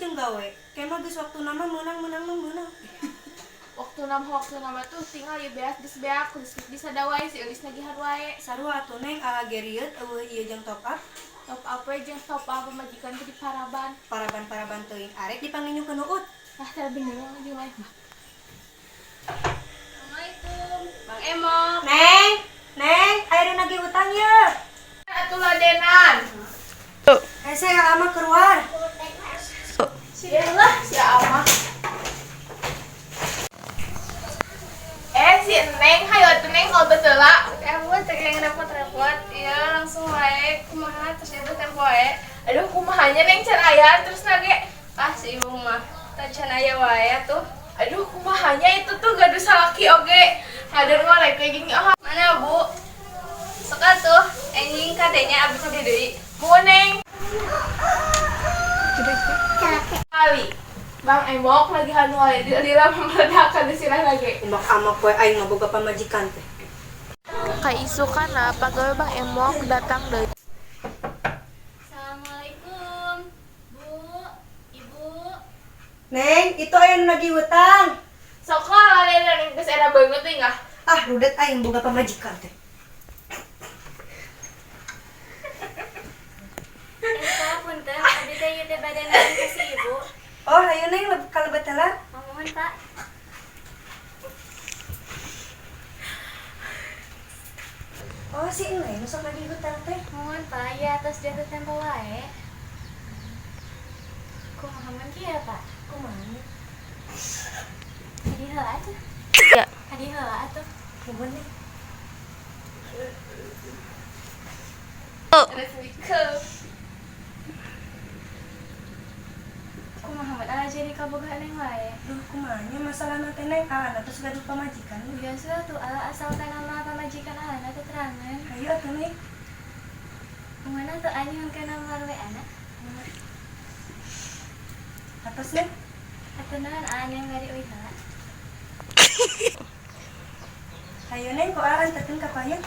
jeung gawe. Kemah geus waktu nama menang. Waktu nama tuh tinggal ya beas geus beak bisa da wae si eulis nagihan wae. Sarua atuh Neng agerieut eueuh ieu jeung top up. Top up we jeung top up pemajikan teh di Paraban. Paraban teuing arek dipanginjukeun Uut. Ah teh bener jeung wae mah. Assalamualaikum, Bang Emok. Neng, aya nagih utang ye. Atuh ladenan. Saya ama keluar. Sialah si Ama. Si Neng, hayo atuh Neng kalau betul lah. Emok teh yang repot-repot. Iya, langsung wae kumaha terus ibu tempo wae. Aduh kumahanya Neng can aya terus nage. Ah, si ibu mah teh can aya wae tuh. Aduh kumahanya itu tuh gaduh salaki oge. Hadir ngorek kayak gini ah. Mana, Bu? Sok atuh, enjing kadenya abis di deui. Mau Neng. Kali. Bang Emok lagi hanu wae dila memeledakan di sirah lagi. Umbak amak we aing mah boga pamajikan teh. Kaisukana pagawe Bang Emok datang deui. Assalamualaikum, Bu, Ibu. Neng, itu aya nu nagih utang. Sok lah lain geus era beungeut teh ngah. Ah, rudet aing boga pamajikan teh. Punten, abdi teh ieu teh badan ka si Ibu. Oh, hayu Neng kalebet heula. Mohon, Pak. Oh, si Neng sok nagih utang teh. Mohon, Pak, ya atas jatuh tempo wae. Kumaha man kieu, Pak? Kumaha? Hadi heula atuh. Ya. Hadi heula atuh. Nuhun Neng. Ada speaker. Kumaha man ala jadi kaboga neng wae. Duh, kumanya masalahna teh Neng, terus gaduh pamajikan. Biasa tuh ala asal teh nama pamajikan alana teh terangan. Hayu atuh Neng. Mana tuh anjing ke nomor WA na? Atas Neng. Atuh naon anjing dari uih heula. Hayu Neng, kok anterkeun ka payun?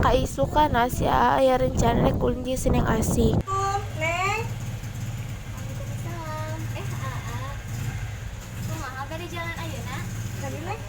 Kaisukana si aya rencana rek ulin jeung si Neng Asih. Neng. Waalaikumsalam. Aa. Kumaha bade jalan ayeuna? Tadi Neng.